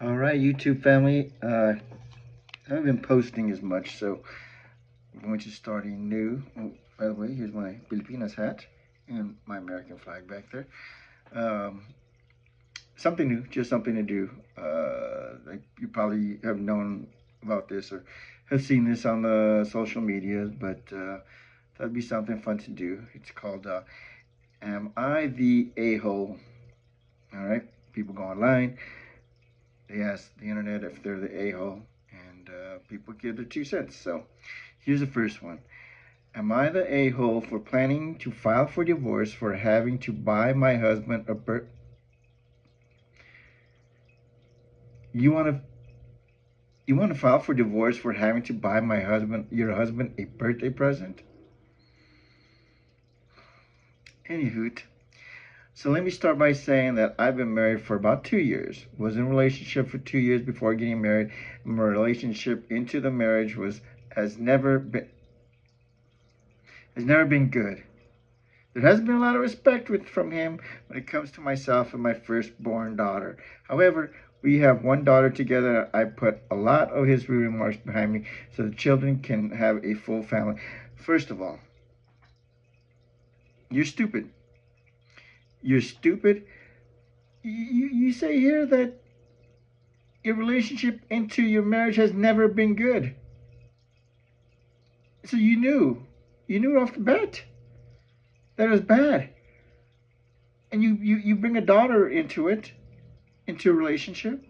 All right, YouTube family. I haven't been posting as much, so I'm going to start a new. Oh, by the way, here's my Filipinas hat and my American flag back there. Um, Something new, just something to do. Like you probably have known about this or have seen this on the social medias, but that'd be something fun to do. It's called "Am I the A-hole?" All right, people go online. They ask the internet if they're the a-hole, and people give their 2 cents. So here's the first one. Am I the a-hole for planning to file for divorce for having to buy my husband a you want to you want to file for divorce for having to buy your husband a birthday present? Anywho, so let me start by saying that I've been married for about 2 years. Was in a relationship for 2 years before getting married. My relationship into the marriage was has never been good. There has been a lot of respect from him when it comes to myself and my firstborn daughter. However, we have one daughter together. I put a lot of his remarks behind me so the children can have a full family. First of all, you're stupid. You're stupid. You say here that your relationship into your marriage has never been good. So you knew off the bat that it was bad. And you bring a daughter into a relationship.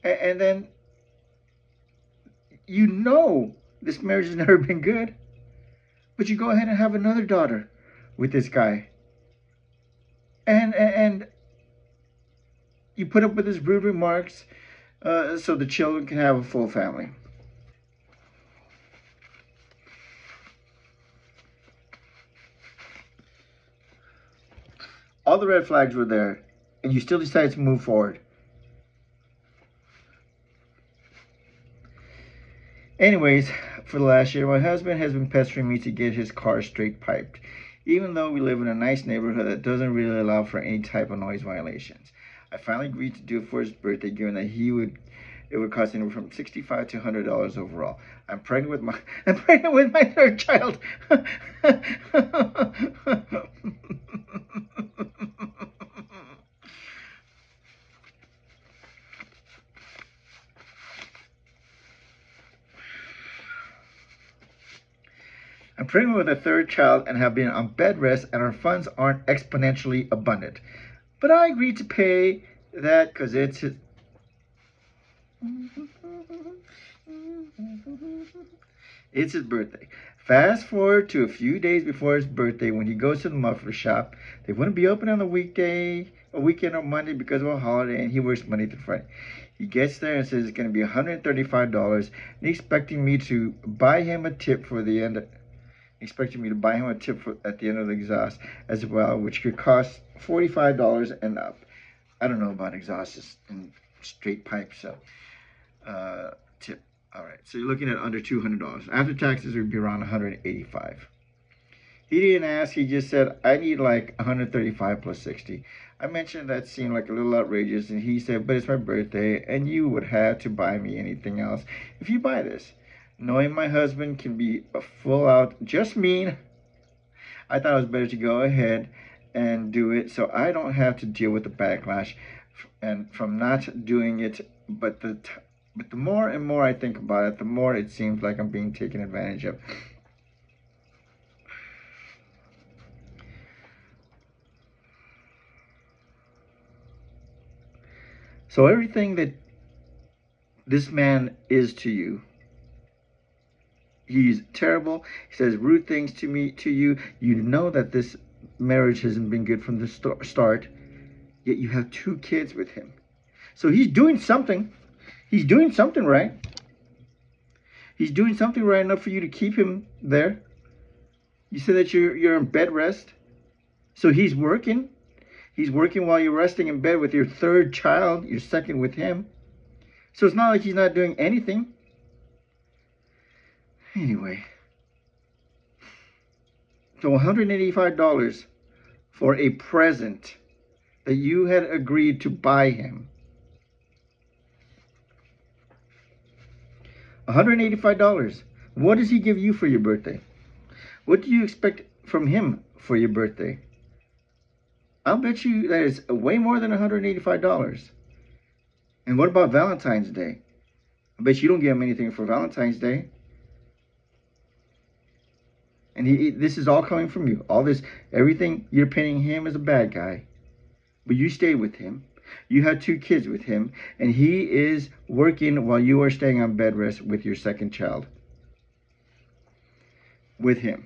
And then you know this marriage has never been good, but you go ahead and have another daughter with this guy. And you put up with his rude remarks so the children can have a full family. All the red flags were there, and you still decided to move forward. Anyways, for the last year, my husband has been pestering me to get his car straight piped, even though we live in a nice neighborhood that doesn't really allow for any type of noise violations. I finally agreed to do it for his birthday, given that it would cost anywhere from $65 to $100 overall. I'm pregnant with my third child. I'm pregnant with a third child and have been on bed rest, and our funds aren't exponentially abundant. But I agreed to pay that because it's his birthday. Fast forward to a few days before his birthday when he goes to the muffler shop. They wouldn't be open on a weekend or Monday because of a holiday, and he works Monday through Friday. He gets there and says it's going to be $135, and expecting me to buy him a tip for the end. Expecting me to buy him a tip at the end of the exhaust as well, which could cost $45 and up. I don't know about exhausts and straight pipes, so tip. All right, so you're looking at under $200. After taxes, it would be around $185. He didn't ask. He just said, I need like $135 plus $60. I mentioned that seemed like a little outrageous, and he said, but it's my birthday, and you would have to buy me anything else if you buy this. Knowing my husband can be a full out just mean, I thought it was better to go ahead and do it so I don't have to deal with the backlash and from not doing it. But the more and more I think about it, the more it seems like I'm being taken advantage of. So everything that this man is to you, he's terrible. He says rude things to you. You know that this marriage hasn't been good from the start, yet you have 2 kids with him. So he's doing something. He's doing something right. He's doing something right enough for you to keep him there. You said that you're in bed rest. So he's working. He's working while you're resting in bed with your third child, your second with him. So it's not like he's not doing anything. Anyway. So $185 for a present that you had agreed to buy him. $185. What does he give you for your birthday? What do you expect from him for your birthday? I'll bet you that is way more than $185. And what about Valentine's Day? I bet you don't give him anything for Valentine's Day. And this is all coming from you. All this, everything, you're painting him as a bad guy. But you stayed with him. You had 2 kids with him. And he is working while you are staying on bed rest with your second child. With him.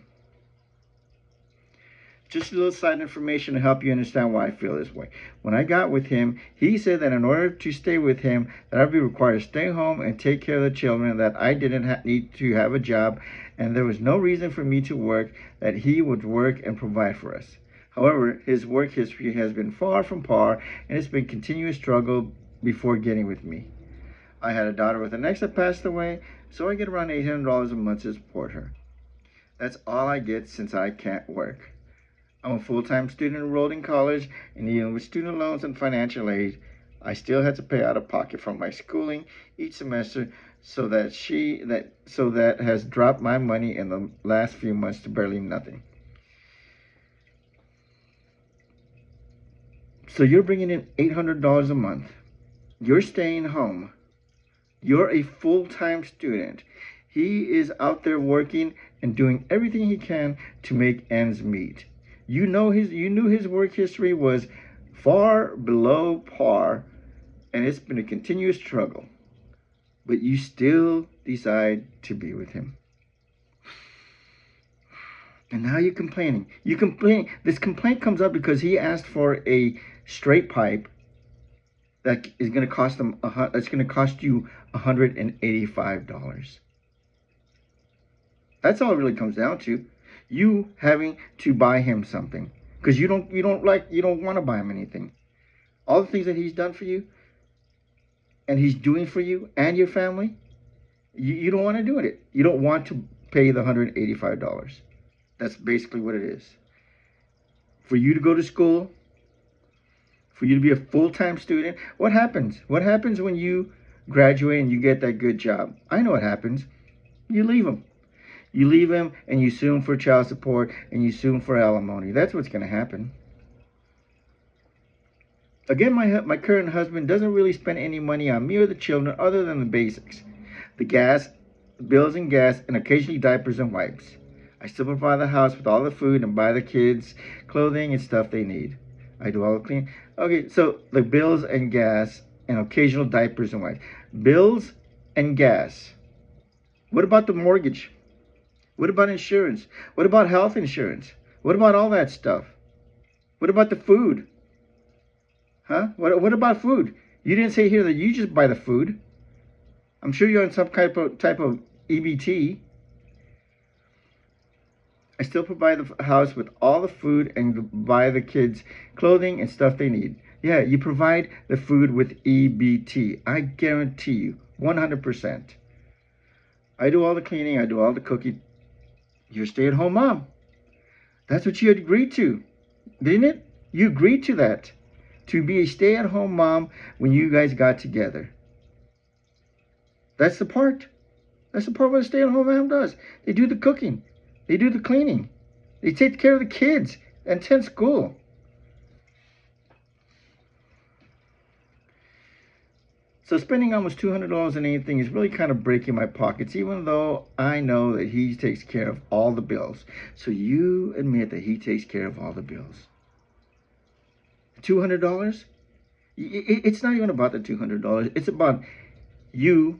Just a little side information to help you understand why I feel this way. When I got with him, he said that in order to stay with him, that I'd be required to stay home and take care of the children, that I didn't need to have a job, and there was no reason for me to work, that he would work and provide for us. However, his work history has been far from par, and it's been continuous struggle before getting with me. I had a daughter with an ex that passed away, so I get around $800 a month to support her. That's all I get since I can't work. I'm a full-time student enrolled in college and dealing with student loans and financial aid. I still had to pay out of pocket from my schooling each semester, so that has dropped my money in the last few months to barely nothing. So you're bringing in $800 a month. You're staying home. You're a full-time student. He is out there working and doing everything he can to make ends meet. You knew his work history was far below par, and it's been a continuous struggle. But you still decide to be with him. And now you're complaining. This complaint comes up because he asked for a straight pipe that is going to cost him. That's going to cost you $185. That's all it really comes down to. You having to buy him something because you don't want to buy him anything. All the things that he's done for you and he's doing for you and your family, you don't want to do it. You don't want to pay the $185. That's basically what it is. For you to go to school, for you to be a full-time student, what happens? What happens when you graduate and you get that good job? I know what happens. You leave him. You leave him and you sue him for child support and you sue him for alimony. That's what's going to happen. Again, my current husband doesn't really spend any money on me or the children other than the basics. The gas, bills and gas, and occasionally diapers and wipes. I still provide the house with all the food and buy the kids clothing and stuff they need. I do all the cleaning. Okay, so the bills and gas and occasional diapers and wipes. Bills and gas. What about the mortgage? What about insurance? What about health insurance? What about all that stuff? What about the food? Huh? What about food? You didn't say here that you just buy the food. I'm sure you're on some type of EBT. I still provide the house with all the food and buy the kids clothing and stuff they need. Yeah, you provide the food with EBT. I guarantee you, 100%. I do all the cleaning. I do all the cooking. You're a stay-at-home mom. That's what you had agreed to, didn't it? You agreed to that, to be a stay-at-home mom when you guys got together. That's the part. That's the part what a stay-at-home mom does. They do the cooking. They do the cleaning. They take care of the kids and attend school. So spending almost $200 on anything is really kind of breaking my pockets, even though I know that he takes care of all the bills. So you admit that he takes care of all the bills. $200? It's not even about the $200. It's about you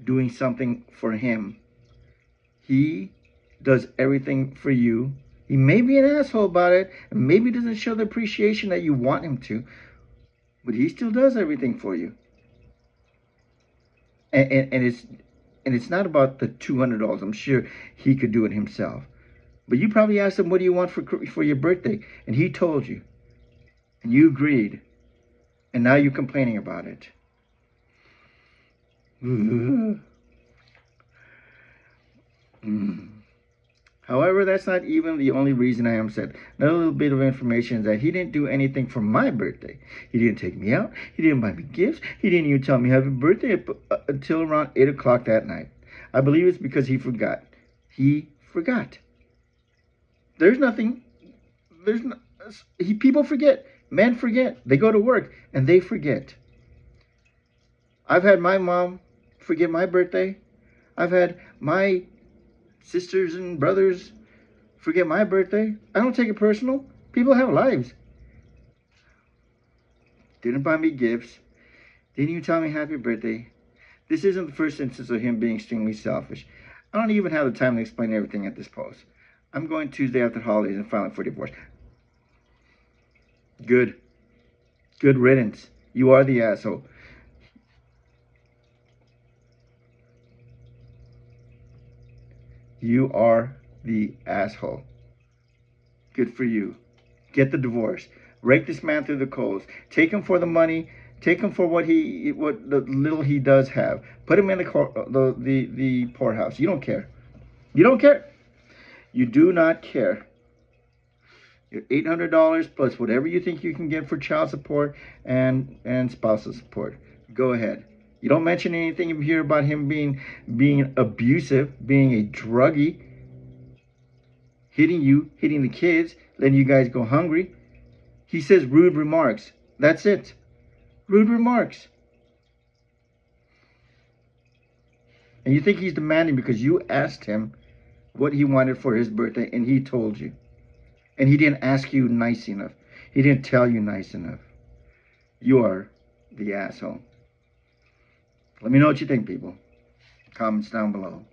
doing something for him. He does everything for you. He may be an asshole about it, and maybe doesn't show the appreciation that you want him to, but he still does everything for you. And it's not about the $200. I'm sure he could do it himself. But you probably asked him, what do you want for your birthday? And he told you. And you agreed. And now you're complaining about it. However, that's not even the only reason I am upset. Another little bit of information is that he didn't do anything for my birthday. He didn't take me out. He didn't buy me gifts. He didn't even tell me happy birthday until around 8 o'clock that night. I believe it's because he forgot. He forgot. There's nothing. There's no, people forget. Men forget. They go to work and they forget. I've had my mom forget my birthday. I've had my sisters and brothers forget my birthday. I don't take it personal. People have lives. Didn't buy me gifts. Didn't even tell me happy birthday. This isn't the first instance of him being extremely selfish. I don't even have the time to explain everything at this post. I'm going Tuesday after holidays and filing for divorce. Good. Good riddance. You are the asshole. You are the asshole. Good for you. Get the divorce. Rake this man through the coals. Take him for the money. Take him for what the little he does have. Put him in the poorhouse. You don't care. You don't care. You do not care. Your $800 plus whatever you think you can get for child support and spousal support. Go ahead. You don't mention anything here about him being abusive, being a druggie, hitting you, hitting the kids, letting you guys go hungry. He says rude remarks. That's it. Rude remarks. And you think he's demanding because you asked him what he wanted for his birthday and he told you. And he didn't ask you nice enough. He didn't tell you nice enough. You are the asshole. Let me know what you think, people. Comments down below.